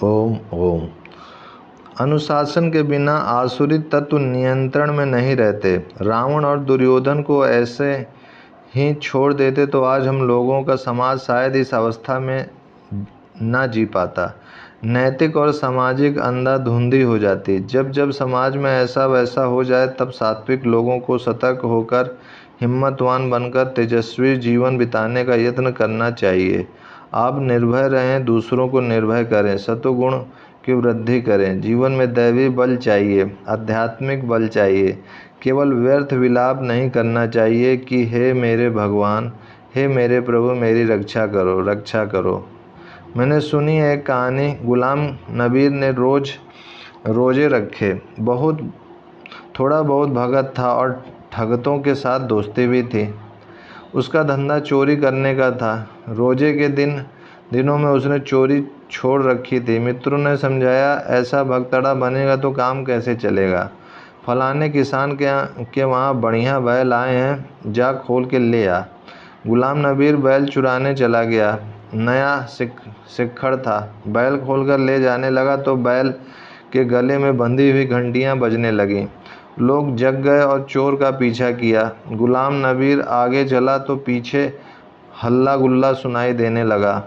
ओम ओम। अनुशासन के बिना आसुरी तत्व नियंत्रण में नहीं रहते। रावण और दुर्योधन को ऐसे ही छोड़ देते तो आज हम लोगों का समाज शायद इस अवस्था में न जी पाता। नैतिक और सामाजिक अंधाधुंधी हो जाती। जब जब समाज में ऐसा वैसा हो जाए तब सात्विक लोगों को सतर्क होकर हिम्मतवान बनकर तेजस्वी जीवन बिताने का यत्न करना चाहिए। आप निर्भय रहें, दूसरों को निर्भय करें, सत्वगुण की वृद्धि करें। जीवन में दैवी बल चाहिए, आध्यात्मिक बल चाहिए। केवल व्यर्थ विलाप नहीं करना चाहिए कि हे मेरे भगवान, हे मेरे प्रभु, मेरी रक्षा करो, रक्षा करो। मैंने सुनी है एक कहानी। गुलाम नबीर ने रोजे रखे। थोड़ा बहुत भगत था और ठगतों के साथ दोस्ती भी थी। उसका धंधा चोरी करने का था। रोजे के दिनों में उसने चोरी छोड़ रखी थी। मित्रों ने समझाया, ऐसा भगतड़ा बनेगा तो काम कैसे चलेगा। फलाने किसान के वहाँ बढ़िया बैल आए हैं, जा खोल के ले आ। गुलाम नबीर बैल चुराने चला गया। नया सिक्खड़ था। बैल खोलकर ले जाने लगा तो बैल के गले में बंधी हुई घंटियां बजने लगीं। लोग जग गए और चोर का पीछा किया। गुलाम नबीर आगे चला तो पीछे हल्ला गुल्ला सुनाई देने लगा।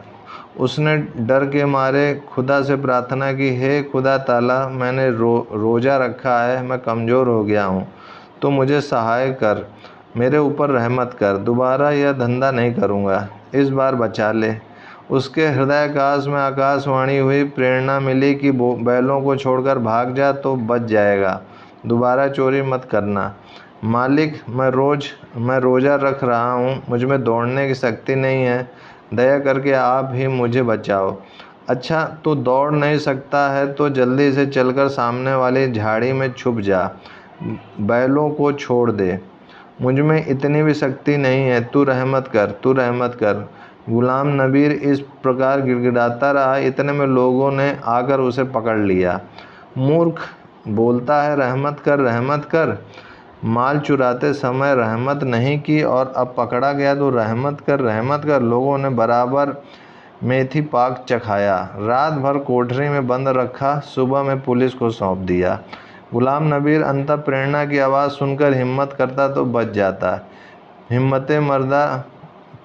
उसने डर के मारे खुदा से प्रार्थना की, हे खुदा ताला, मैंने रोज़ा रखा है, मैं कमज़ोर हो गया हूँ, तो मुझे सहाय कर, मेरे ऊपर रहमत कर, दोबारा यह धंधा नहीं करूँगा, इस बार बचा ले। उसके हृदयाकाश में आकाशवाणी हुई, प्रेरणा मिली कि बैलों को छोड़कर भाग जा तो बच जाएगा, दोबारा चोरी मत करना। मालिक, मैं रोज़ा रख रहा हूँ, मुझ में दौड़ने की शक्ति नहीं है, दया करके आप ही मुझे बचाओ। अच्छा, तू दौड़ नहीं सकता है तो जल्दी से चलकर सामने वाली झाड़ी में छुप जा, बैलों को छोड़ दे। मुझ में इतनी भी शक्ति नहीं है, तू रहमत कर, तू रहमत कर। गुलाम नबीर इस प्रकार गिड़गिड़ाता रहा। इतने में लोगों ने आकर उसे पकड़ लिया। मूर्ख, बोलता है रहमत कर, रहमत कर। माल चुराते समय रहमत नहीं की और अब पकड़ा गया तो रहमत कर, रहमत कर। लोगों ने बराबर मेथी पाक चखाया। रात भर कोठरी में बंद रखा, सुबह में पुलिस को सौंप दिया। गुलाम नबीर अंतः प्रेरणा की आवाज़ सुनकर हिम्मत करता तो बच जाता। हिम्मते मर्दा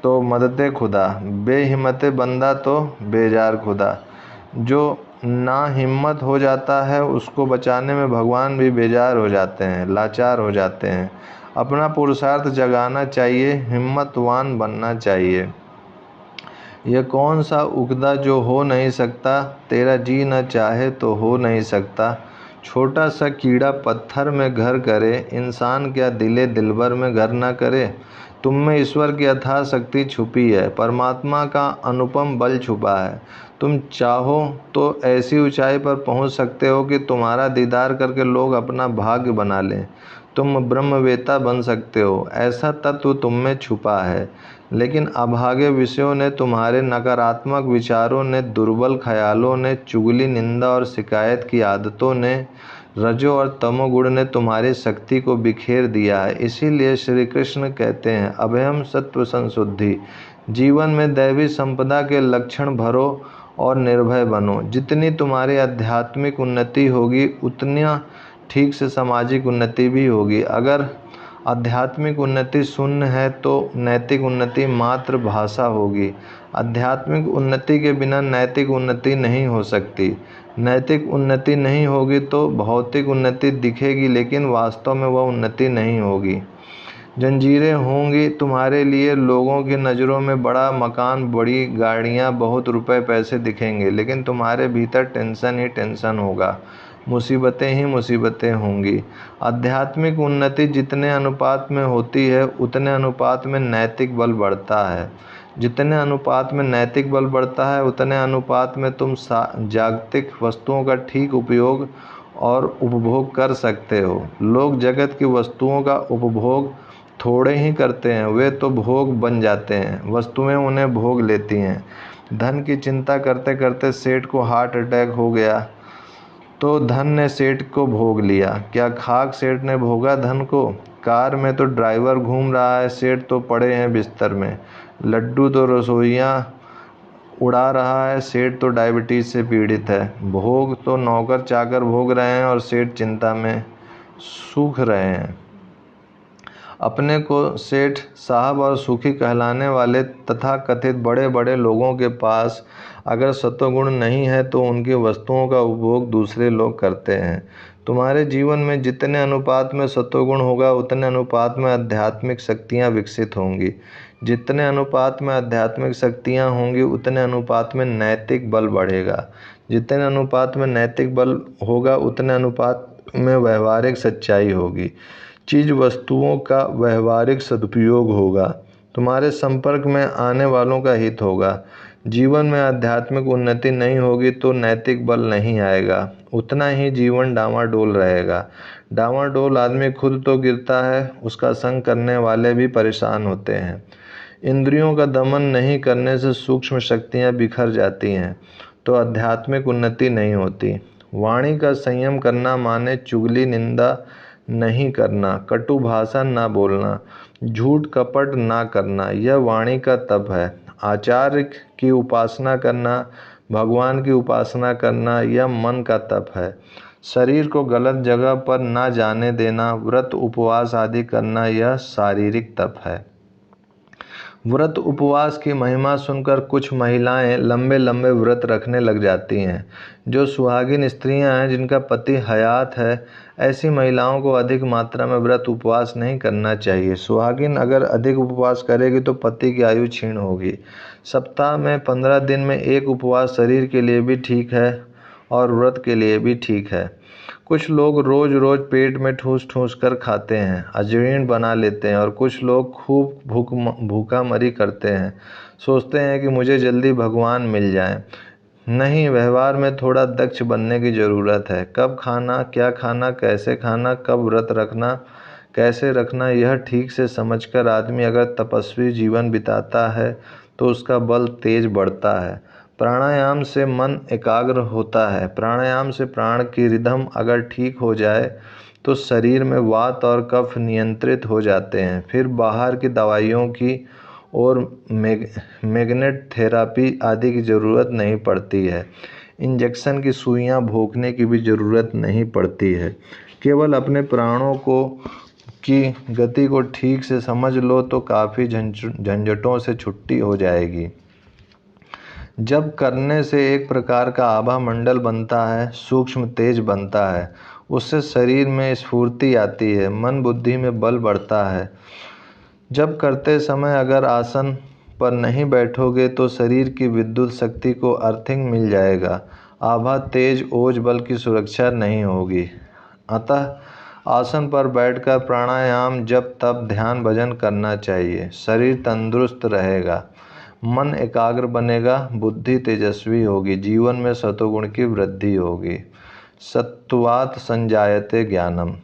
तो मदते खुदा, बेहिम्मते बंदा तो बेजार खुदा। जो ना हिम्मत हो जाता है उसको बचाने में भगवान भी बेजार हो जाते हैं, लाचार हो जाते हैं। अपना पुरुषार्थ जगाना चाहिए, हिम्मतवान बनना चाहिए। यह कौन सा उगदा जो हो नहीं सकता, तेरा जी न चाहे तो हो नहीं सकता। छोटा सा कीड़ा पत्थर में घर करे, इंसान क्या दिले दिलबर में घर न करे। तुम में ईश्वर की अथाह शक्ति छुपी है, परमात्मा का अनुपम बल छुपा है। तुम चाहो तो ऐसी ऊंचाई पर पहुंच सकते हो कि तुम्हारा दीदार करके लोग अपना भाग्य बना लें। तुम ब्रह्मवेता बन सकते हो, ऐसा तत्व तुम में छुपा है। लेकिन अभागे विषयों ने, तुम्हारे नकारात्मक विचारों ने, दुर्बल ख्यालों ने, चुगली, निंदा और शिकायत की आदतों ने, रजो और तमोगुण ने तुम्हारी शक्ति को बिखेर दिया है। इसीलिए श्री कृष्ण कहते हैं, अभयम सत्व संशुद्धि। जीवन में दैवी संपदा के लक्षण भरो और निर्भय बनो। जितनी तुम्हारी आध्यात्मिक उन्नति होगी उतना ठीक से सामाजिक उन्नति भी होगी। अगर आध्यात्मिक उन्नति शून्य है तो नैतिक उन्नति मात्र भाषा होगी। आध्यात्मिक उन्नति के बिना नैतिक उन्नति नहीं हो सकती। नैतिक उन्नति नहीं होगी तो भौतिक उन्नति दिखेगी, लेकिन वास्तव में वह उन्नति नहीं होगी। जंजीरें होंगी तुम्हारे लिए, लोगों की नज़रों में बड़ा मकान, बड़ी गाड़ियाँ, बहुत रुपए पैसे दिखेंगे, लेकिन तुम्हारे भीतर टेंशन ही टेंशन होगा, मुसीबतें ही मुसीबतें होंगी। आध्यात्मिक उन्नति जितने अनुपात में होती है उतने अनुपात में नैतिक बल बढ़ता है। जितने अनुपात में नैतिक बल बढ़ता है उतने अनुपात में तुम जागतिक वस्तुओं का ठीक उपयोग और उपभोग कर सकते हो। लोग जगत की वस्तुओं का उपभोग थोड़े ही करते हैं, वे तो भोग बन जाते हैं, वस्तुएं उन्हें भोग लेती हैं। धन की चिंता करते करते सेठ को हार्ट अटैक हो गया तो धन ने सेठ को भोग लिया। क्या खाक सेठ ने भोगा धन को? कार में तो ड्राइवर घूम रहा है, सेठ तो पड़े हैं बिस्तर में। लड्डू तो रसोइयाँ उड़ा रहा है, सेठ तो डायबिटीज से पीड़ित है। भोग तो नौकर चाकर भोग रहे हैं और सेठ चिंता में सूख रहे हैं। अपने को सेठ साहब और सुखी कहलाने वाले तथाकथित बड़े बड़े लोगों के पास अगर सत्वगुण नहीं है तो उनकी वस्तुओं का उपभोग दूसरे लोग करते हैं। तुम्हारे जीवन में जितने अनुपात में सत्वगुण होगा उतने अनुपात में आध्यात्मिक शक्तियाँ विकसित होंगी। जितने अनुपात में आध्यात्मिक शक्तियाँ होंगी उतने अनुपात में नैतिक बल बढ़ेगा। जितने अनुपात में नैतिक बल होगा उतने अनुपात में व्यवहारिक सच्चाई होगी। चीज़ वस्तुओं का व्यवहारिक सदुपयोग होगा। तुम्हारे संपर्क में आने वालों का हित होगा। जीवन में आध्यात्मिक उन्नति नहीं होगी तो नैतिक बल नहीं आएगा, उतना ही जीवन डामाडोल रहेगा। डामाडोल आदमी खुद तो गिरता है, उसका संग करने वाले भी परेशान होते हैं। इंद्रियों का दमन नहीं करने से सूक्ष्म शक्तियाँ बिखर जाती हैं तो आध्यात्मिक उन्नति नहीं होती। वाणी का संयम करना माने चुगली निंदा नहीं करना, कटु भाषा ना बोलना, झूठ कपट ना करना, यह वाणी का तप है। आचार्य की उपासना करना, भगवान की उपासना करना, यह मन का तप है। शरीर को गलत जगह पर ना जाने देना, व्रत उपवास आदि करना, यह शारीरिक तप है। व्रत उपवास की महिमा सुनकर कुछ महिलाएं लंबे लंबे व्रत रखने लग जाती हैं। जो सुहागिन स्त्रियां हैं जिनका पति हयात है, ऐसी महिलाओं को अधिक मात्रा में व्रत उपवास नहीं करना चाहिए। सुहागिन अगर अधिक उपवास करेगी तो पति की आयु क्षीण होगी। सप्ताह में 15 दिन में एक उपवास शरीर के लिए भी ठीक है और व्रत के लिए भी ठीक है। कुछ लोग रोज रोज पेट में ठूस ठूस कर खाते हैं, अजीर्ण बना लेते हैं, और कुछ लोग खूब भूखा मरी करते हैं। सोचते हैं कि मुझे जल्दी भगवान मिल जाएं। नहीं, व्यवहार में थोड़ा दक्ष बनने की ज़रूरत है। कब खाना, क्या खाना, कैसे खाना, कब व्रत रखना, कैसे रखना, यह ठीक से समझकर आदमी अगर तपस्वी जीवन बिताता है तो उसका बल तेज बढ़ता है। प्राणायाम से मन एकाग्र होता है। प्राणायाम से प्राण की रिदम अगर ठीक हो जाए तो शरीर में वात और कफ नियंत्रित हो जाते हैं। फिर बाहर की दवाइयों की और मैग्नेट थेरापी आदि की ज़रूरत नहीं पड़ती है। इंजेक्शन की सुइयां भोंकने की भी ज़रूरत नहीं पड़ती है। केवल अपने प्राणों की गति को ठीक से समझ लो तो काफ़ी झंझटों से छुट्टी हो जाएगी। जब करने से एक प्रकार का आभा मंडल बनता है, सूक्ष्म तेज बनता है, उससे शरीर में स्फूर्ति आती है, मन बुद्धि में बल बढ़ता है। जब करते समय अगर आसन पर नहीं बैठोगे तो शरीर की विद्युत शक्ति को अर्थिंग मिल जाएगा। आभा तेज ओज बल की सुरक्षा नहीं होगी। अतः आसन पर बैठकर प्राणायाम जप तप ध्यान भजन करना चाहिए। शरीर तंदुरुस्त रहेगा, मन एकाग्र बनेगा, बुद्धि तेजस्वी होगी, जीवन में सत्वगुण की वृद्धि होगी। सत्वात् संजायते ज्ञानम।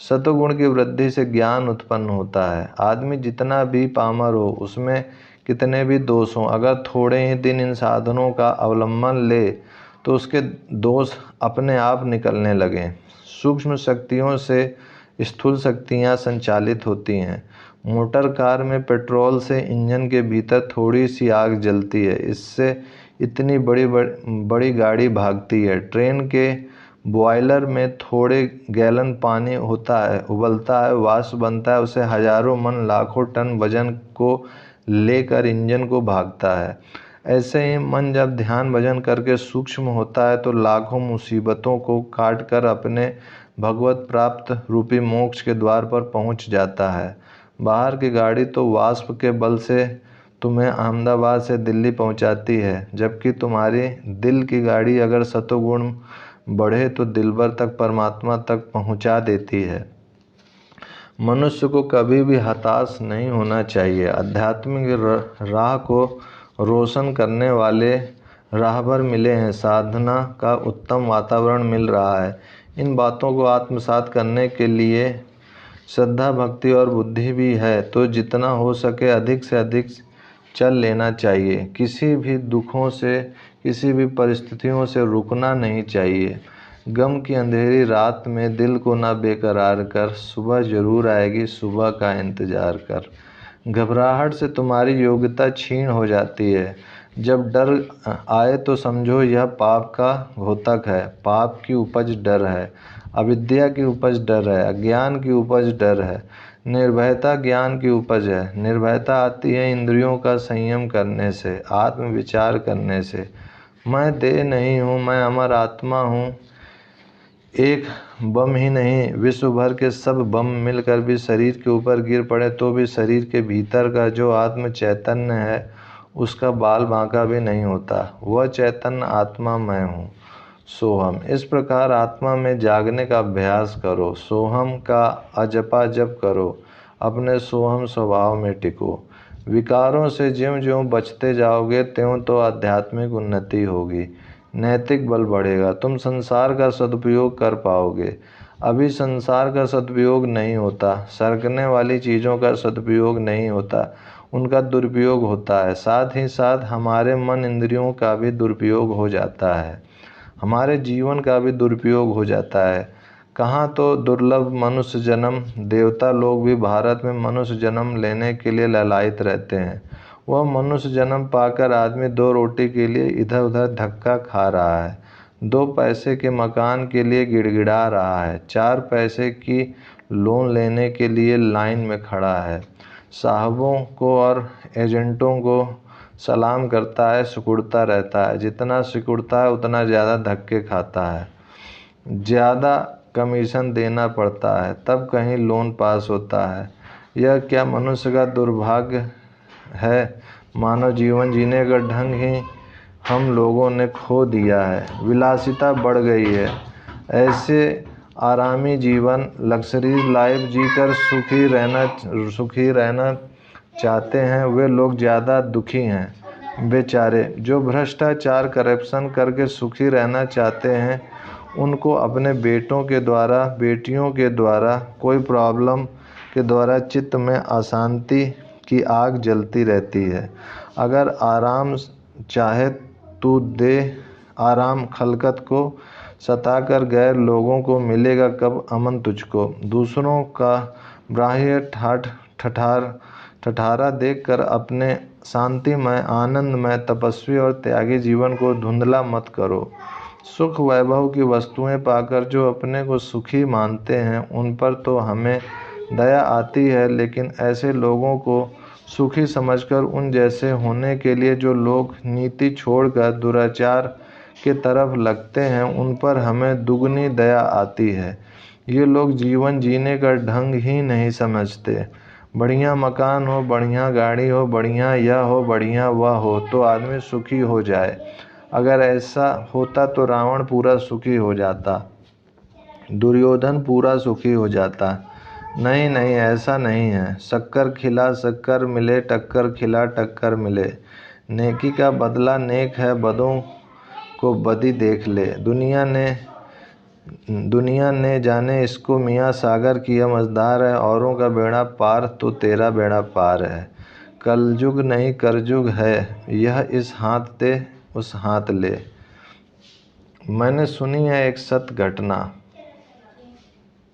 सत्वगुण की वृद्धि से ज्ञान उत्पन्न होता है। आदमी जितना भी पामर हो, उसमें कितने भी दोष हों, अगर थोड़े ही दिन इन साधनों का अवलंबन ले तो उसके दोष अपने आप निकलने लगें। सूक्ष्म शक्तियों से स्थूल शक्तियाँ संचालित होती हैं। मोटर कार में पेट्रोल से इंजन के भीतर थोड़ी सी आग जलती है, इससे इतनी बड़ी गाड़ी भागती है। ट्रेन के बॉयलर में थोड़े गैलन पानी होता है, उबलता है, वाष्प बनता है, उसे हजारों मन लाखों टन वजन को लेकर इंजन को भागता है। ऐसे ही मन जब ध्यान भजन करके सूक्ष्म होता है तो लाखों मुसीबतों को काट कर अपने भगवत प्राप्त रूपी मोक्ष के द्वार पर पहुंच जाता है। बाहर की गाड़ी तो वाष्प के बल से तुम्हें अहमदाबाद से दिल्ली पहुंचाती है, जबकि तुम्हारी दिल की गाड़ी अगर सत्वगुण बढ़े तो दिलबर तक, परमात्मा तक पहुंचा देती है। मनुष्य को कभी भी हताश नहीं होना चाहिए। आध्यात्मिक राह को रोशन करने वाले राहबर मिले हैं, साधना का उत्तम वातावरण मिल रहा है। इन बातों को आत्मसात करने के लिए श्रद्धा भक्ति और बुद्धि भी है तो जितना हो सके अधिक से अधिक चल लेना चाहिए। किसी भी दुखों से, किसी भी परिस्थितियों से रुकना नहीं चाहिए। गम की अंधेरी रात में दिल को ना बेकरार कर, सुबह जरूर आएगी, सुबह का इंतज़ार कर। घबराहट से तुम्हारी योग्यता क्षीण हो जाती है। जब डर आए तो समझो यह पाप का घोतक है। पाप की उपज डर है, अविद्या की उपज डर है, अज्ञान की उपज डर है, निर्भयता ज्ञान की उपज है। निर्भयता आती है इंद्रियों का संयम करने से, आत्मविचार करने से। मैं देह नहीं हूँ, मैं अमर आत्मा हूँ। एक बम ही नहीं, विश्व भर के सब बम मिलकर भी शरीर के ऊपर गिर पड़े तो भी शरीर के भीतर का जो आत्म चैतन्य है उसका बाल बांका भी नहीं होता। वह चैतन्य आत्मा मैं हूँ, सोहम। इस प्रकार आत्मा में जागने का अभ्यास करो, सोहम का अजपा जप करो, अपने सोहम स्वभाव में टिको। विकारों से ज्यों ज्यों बचते जाओगे त्यों तो आध्यात्मिक उन्नति होगी, नैतिक बल बढ़ेगा, तुम संसार का सदुपयोग कर पाओगे। अभी संसार का सदुपयोग नहीं होता, सरकने वाली चीज़ों का सदुपयोग नहीं होता, उनका दुरुपयोग होता है। साथ ही साथ हमारे मन इंद्रियों का भी दुरुपयोग हो जाता है, हमारे जीवन का भी दुरुपयोग हो जाता है। कहाँ तो दुर्लभ मनुष्य जन्म, देवता लोग भी भारत में मनुष्य जन्म लेने के लिए ललायित रहते हैं। वह मनुष्य जन्म पाकर आदमी 2 रोटी के लिए इधर उधर धक्का खा रहा है, 2 पैसे के मकान के लिए गिड़गिड़ा रहा है, 4 पैसे की लोन लेने के लिए लाइन में खड़ा है, साहबों को और एजेंटों को सलाम करता है, सिकुड़ता रहता है। जितना सिकुड़ता है उतना ज़्यादा धक्के खाता है, ज़्यादा कमीशन देना पड़ता है, तब कहीं लोन पास होता है। यह क्या मनुष्य का दुर्भाग्य है। मानव जीवन जीने का ढंग ही हम लोगों ने खो दिया है, विलासिता बढ़ गई है। ऐसे आरामी जीवन, लग्जरीज लाइफ जीकर सुखी रहना चाहते हैं वे लोग ज़्यादा दुखी हैं। बेचारे जो भ्रष्टाचार करप्शन करके सुखी रहना चाहते हैं उनको अपने बेटों के द्वारा, बेटियों के द्वारा, कोई प्रॉब्लम के द्वारा चित्त में अशांति की आग जलती रहती है। अगर आराम चाहे तू दे आराम, खलकत को सताकर गैर लोगों को मिलेगा कब अमन तुझको। दूसरों का बाह्य ठठारा देखकर अपने शांतिमय, आनंदमय, तपस्वी और त्यागी जीवन को धुंधला मत करो। सुख वैभव की वस्तुएं पाकर जो अपने को सुखी मानते हैं उन पर तो हमें दया आती है, लेकिन ऐसे लोगों को सुखी समझकर उन जैसे होने के लिए जो लोग नीति छोड़कर दुराचार के तरफ लगते हैं उन पर हमें दुगनी दया आती है। ये लोग जीवन जीने का ढंग ही नहीं समझते। बढ़िया मकान हो, बढ़िया गाड़ी हो, बढ़िया यह हो, बढ़िया वह हो तो आदमी सुखी हो जाए। अगर ऐसा होता तो रावण पूरा सुखी हो जाता, दुर्योधन पूरा सुखी हो जाता। नहीं नहीं, ऐसा नहीं है। शक्कर खिला शक्कर मिले, टक्कर खिला टक्कर मिले। नेकी का बदला नेक है, बदों को बदी देख ले। दुनिया ने जाने इसको मियाँ सागर किया मझधार है, औरों का बेड़ा पार तो तेरा बेड़ा पार है। कलयुग नहीं करजुग है, यह इस हाथ दे उस हाथ ले। मैंने सुनी है एक सत्य घटना।